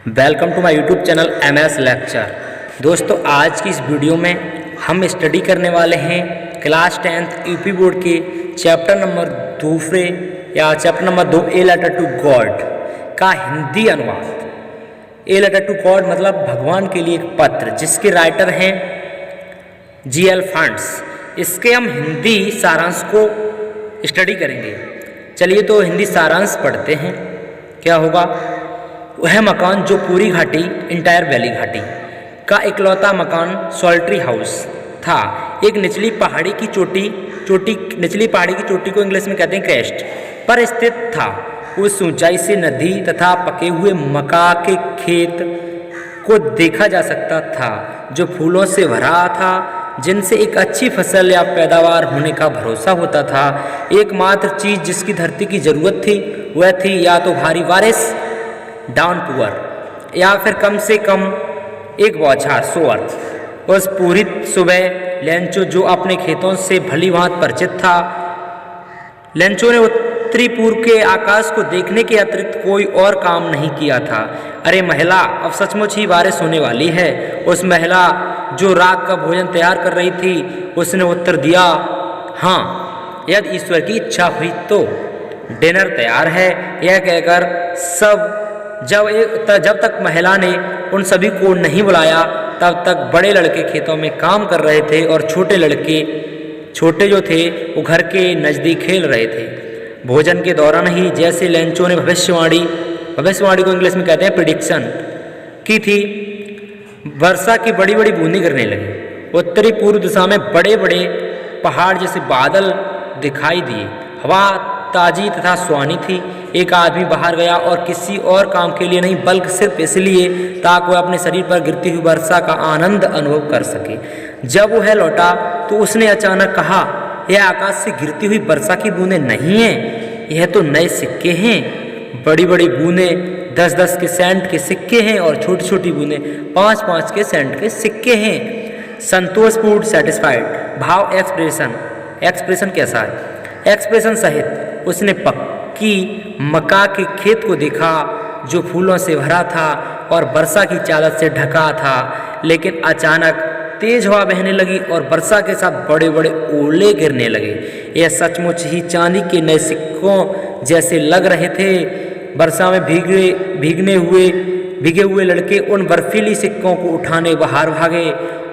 Welcome to my YouTube channel MS lecture. दोस्तों, आज की इस वीडियो में हम स्टडी करने वाले हैं क्लास 10th यूपी बोर्ड के चैप्टर नंबर 2 या chapter number 2 a letter to God का हिंदी अनुवाद। ए लेटर टू गॉड मतलब भगवान के लिए एक पत्र, जिसके राइटर हैं GL फंड्स। इसके हम हिंदी सारांश को स्टडी करेंगे। चलिए तो हिंदी सारांश पढ़ते हैं। क्या होगा? वह मकान जो पूरी घाटी इंटायर वैली घाटी का इकलौता मकान सॉल्टरी हाउस था, एक निचली पहाड़ी की चोटी को इंग्लिश में कहते हैं क्रेस्ट पर स्थित था। उस ऊंचाई से नदी तथा पके हुए मक्का के खेत को देखा जा सकता था, जो फूलों से भरा था, जिनसे एक अच्छी फसल या पैदावार होने का भरोसा होता था। एकमात्र चीज जिसकी धरती की जरूरत थी वह थी या तो भारी बारिश डाउनपुअर या फिर कम से कम एक बौछार सोअर। उस पूरी सुबह लेंचो, जो अपने खेतों से भली भांति परिचित था, लेंचो ने उत्तरी पूर्व के आकाश को देखने के अतिरिक्त कोई और काम नहीं किया था। अरे महिला, अब सचमुच ही बारिश होने वाली है। उस महिला जो रात का भोजन तैयार कर रही थी, उसने उत्तर दिया, हाँ, यदि ईश्वर की इच्छा हुई तो डिनर तैयार है। यह कहकर जब तक महिला ने उन सभी को नहीं बुलाया, तब तक बड़े लड़के खेतों में काम कर रहे थे और छोटे जो थे वो घर के नज़दीक खेल रहे थे। भोजन के दौरान ही जैसे लेंचो ने भविष्यवाणी को इंग्लिश में कहते हैं प्रिडिक्शन की थी, वर्षा की बड़ी बड़ी बूंदें गिरने लगी। उत्तरी पूर्व दिशा में बड़े बड़े पहाड़ जैसे बादल दिखाई दिए। हवा ताजी तथा सुहानी थी। एक आदमी बाहर गया और किसी और काम के लिए नहीं, बल्कि सिर्फ इसलिए ताकि वह अपने शरीर पर गिरती हुई वर्षा का आनंद अनुभव कर सके। जब वह लौटा तो उसने अचानक कहा, यह आकाश से गिरती हुई वर्षा की बूंदें नहीं हैं, यह तो नए सिक्के हैं। बड़ी बड़ी बूंदें 10-10 के सेंट के सिक्के हैं और छोटी छोटी बूंदें 5-5 के सेंट के सिक्के हैं। संतोषपूर्ण सेटिस्फाइड भाव एक्सप्रेशन कैसा है? एक्सप्रेशन सहित उसने पक्की मक्का के खेत को देखा, जो फूलों से भरा था और वर्षा की चादर से ढका था। लेकिन अचानक तेज हवा बहने लगी और वर्षा के साथ बड़े बड़े ओले गिरने लगे। यह सचमुच ही चांदी के नए सिक्कों जैसे लग रहे थे। वर्षा में भीगे हुए लड़के उन बर्फीली सिक्कों को उठाने बाहर भागे।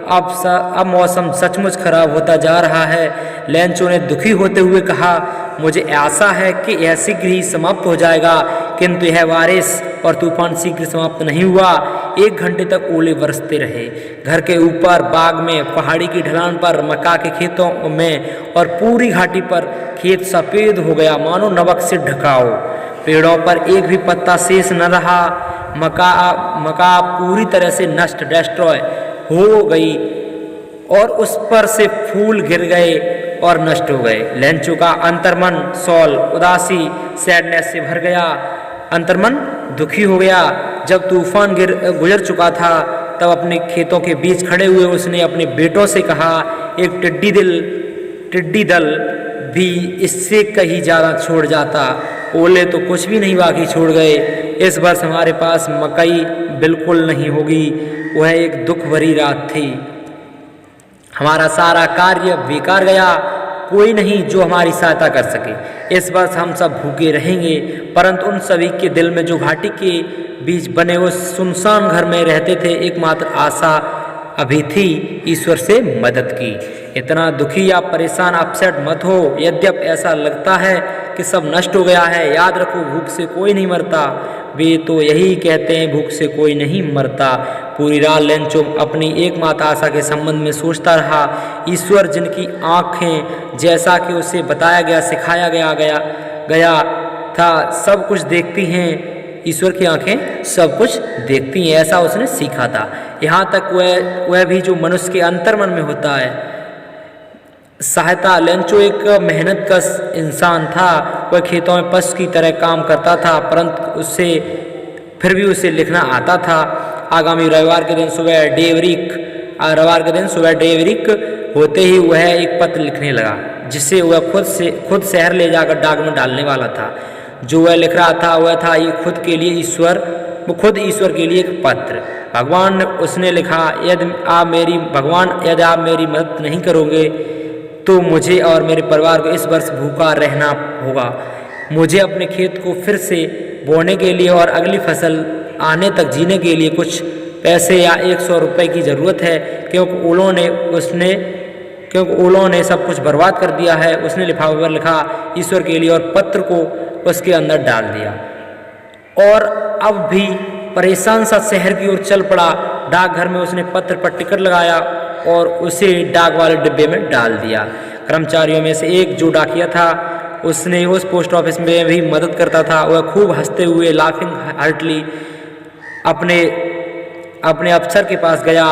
अब मौसम सचमुच खराब होता जा रहा है। लेंचो ने दुखी होते हुए कहा, मुझे आशा है कि यह शीघ्र ही समाप्त हो जाएगा, किंतु यह बारिश और तूफान शीघ्र समाप्त नहीं हुआ। 1 घंटे तक ओले बरसते रहे। घर के ऊपर, बाग में, पहाड़ी की ढलान पर, मक्का के खेतों में और पूरी घाटी पर खेत सफेद हो गया, मानो नमक से ढका हो। पेड़ों पर एक भी पत्ता शेष न रहा। मक्का पूरी तरह से डिस्ट्रॉय हो गई और उस पर से फूल गिर गए और नष्ट हो गए। लेंचो का अंतर्मन उदासी सैडनेस से भर गया। अंतर्मन दुखी हो गया। जब तूफान गुजर चुका था, तब अपने खेतों के बीच खड़े हुए उसने अपने बेटों से कहा, एक टिड्डी दल भी इससे कहीं ज़्यादा छोड़ जाता। ओले तो कुछ भी नहीं बाकी छोड़ गए। इस वर्ष हमारे पास मकई बिल्कुल नहीं होगी। वह एक दुख भरी रात थी। हमारा सारा कार्य बेकार गया। कोई नहीं जो हमारी सहायता कर सके। इस वर्ष हम सब भूखे रहेंगे। परंतु उन सभी के दिल में जो घाटी के बीच बने उस सुनसान घर में रहते थे, एकमात्र आशा अभी थी ईश्वर से मदद की। इतना दुखी या परेशान अपसेट मत हो। यद्यप ऐसा लगता है कि सब नष्ट हो गया है, याद रखो, भूख से कोई नहीं मरता। वे तो यही कहते हैं, भूख से कोई नहीं मरता। पूरी रात लेंचो अपनी एकमात्र आशा के संबंध में सोचता रहा। ईश्वर, जिनकी आँखें, जैसा कि उसे बताया गया, सिखाया गया था, सब कुछ देखती हैं। ईश्वर की आंखें सब कुछ देखती हैं, ऐसा उसने सीखा था। यहाँ तक वह भी जो मनुष्य के अंतर्मन में होता है, सहायता। लेंचो एक मेहनतकश इंसान था। वह खेतों में पशु की तरह काम करता था, परंतु फिर भी उसे लिखना आता था। आगामी रविवार के दिन सुबह डेवरिक होते ही वह एक पत्र लिखने लगा, जिसे वह खुद शहर ले जाकर डाक में डालने वाला था। जो वह लिख रहा था वह था, ये खुद के लिए ईश्वर वो खुद ईश्वर के लिए एक पत्र। भगवान उसने लिखा, यदि आप मेरी मदद नहीं करोगे तो मुझे और मेरे परिवार को इस वर्ष भूखा रहना होगा। मुझे अपने खेत को फिर से बोने के लिए और अगली फसल आने तक जीने के लिए कुछ पैसे या 100 रुपये की ज़रूरत है, क्योंकि ओलों ने सब कुछ बर्बाद कर दिया है। उसने लिफाफे पर लिखा ईश्वर के लिए और पत्र को उसके अंदर डाल दिया और अब भी परेशान सा शहर की ओर चल पड़ा। डाकघर में उसने पत्र पर टिकट लगाया और उसे डाक वाले डिब्बे में डाल दिया। कर्मचारियों में से एक जो डाकिया था, उसने उस पोस्ट ऑफिस में भी मदद करता था। वह खूब हंसते हुए लाफिंग हार्टली अपने अफसर के पास गया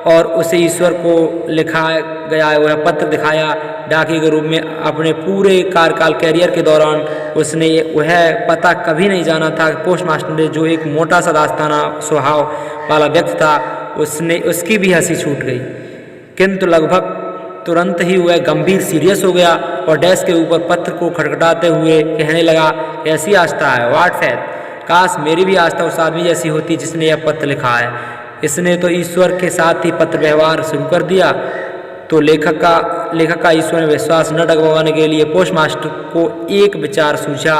और उसे ईश्वर को लिखा गया वह पत्र दिखाया। डाकिए के रूप में अपने पूरे कार्यकाल कैरियर के दौरान उसने वह पता कभी नहीं जाना था। पोस्ट मास्टर ने जो एक मोटा सा दास्ताना स्वभाव वाला व्यक्ति था, उसकी भी हंसी छूट गई, किंतु लगभग तुरंत ही वह गंभीर सीरियस हो गया और डेस्क के ऊपर पत्र को खटखटाते हुए कहने लगा, ऐसी आस्था है, व्हाट फेथ, काश मेरी भी आस्था उस आदमी जैसी होती जिसने यह पत्र लिखा है। इसने तो ईश्वर के साथ ही पत्र व्यवहार शुरू कर दिया। तो लेखक का ईश्वर में विश्वास न डगमगाने के लिए पोस्ट मास्टर को एक विचार सूझा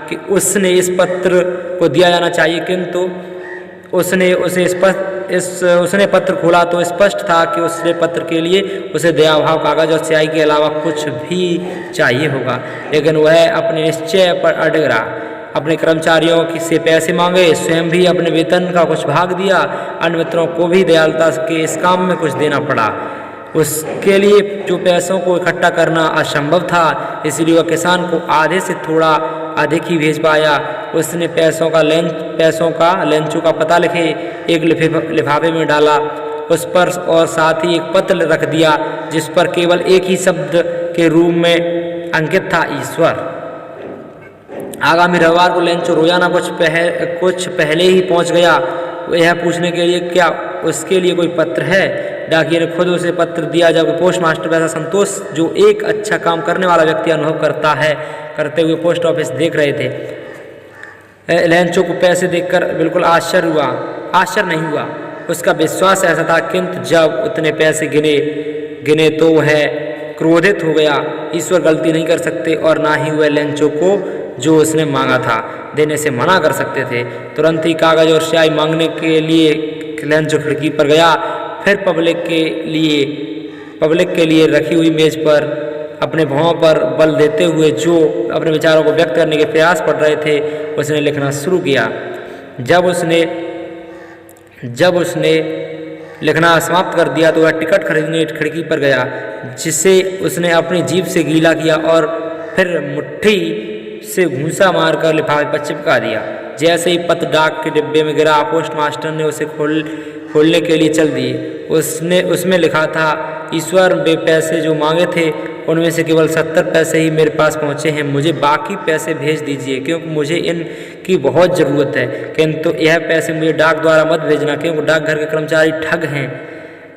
कि उसने इस पत्र को दिया जाना चाहिए, किंतु उसने पत्र खोला तो स्पष्ट था कि उसने पत्र के लिए उसे दयाभाव कागज और स्याही के अलावा कुछ भी चाहिए होगा। लेकिन वह अपने निश्चय पर अड़ग रहा। अपने कर्मचारियों से पैसे मांगे, स्वयं भी अपने वेतन का कुछ भाग दिया, अन्य मित्रों को भी दयालुता के इस काम में कुछ देना पड़ा। उसके लिए जो पैसों को इकट्ठा करना असंभव था, इसलिए वह किसान को आधे से थोड़ा अधिक ही भेज पाया। उसने पैसों का लेंचों का पता लिखे एक लिफाफे में डाला उस पर और साथ ही एक पत्र रख दिया जिस पर केवल एक ही शब्द के रूप में अंकित था, ईश्वर। आगामी रविवार को लेंचो रोजाना कुछ पहले ही पहुंच गया, यह पूछने के लिए क्या उसके लिए कोई पत्र है। डाकिया ने खुद उसे पत्र दिया, जबकि पोस्ट मास्टर वैसा संतोष जो एक अच्छा काम करने वाला व्यक्ति अनुभव करते हुए पोस्ट ऑफिस देख रहे थे। लेंचो को पैसे देखकर बिल्कुल आश्चर्य नहीं हुआ, उसका विश्वास ऐसा था, किंतु जब उतने पैसे गिने तो वह क्रोधित हो गया। ईश्वर गलती नहीं कर सकते और ना ही वह लेंचो को जो उसने मांगा था देने से मना कर सकते थे। तुरंत ही कागज और स्याही मांगने के लिए लेंचो खिड़की पर गया, फिर पब्लिक के लिए रखी हुई मेज पर अपने भावों पर बल देते हुए जो अपने विचारों को व्यक्त करने के प्रयास पड़ रहे थे, उसने लिखना शुरू किया। जब उसने लिखना समाप्त कर दिया तो वह टिकट खरीदने खिड़की पर गया, जिसे उसने अपनी जीभ से गीला किया और फिर मुट्ठी से घूंसा मारकर लिफाफे पर चिपका दिया। जैसे ही पत्र डाक के डिब्बे में गिरा, पोस्ट मास्टर ने उसे खोलने के लिए चल दिए। उसमें लिखा था, ईश्वर वे पैसे जो मांगे थे उनमें से केवल 70 पैसे ही मेरे पास पहुंचे हैं। मुझे बाकी पैसे भेज दीजिए, क्योंकि मुझे इनकी बहुत ज़रूरत है, किंतु यह पैसे मुझे डाक द्वारा मत भेजना, क्योंकि डाकघर के कर्मचारी ठग हैं।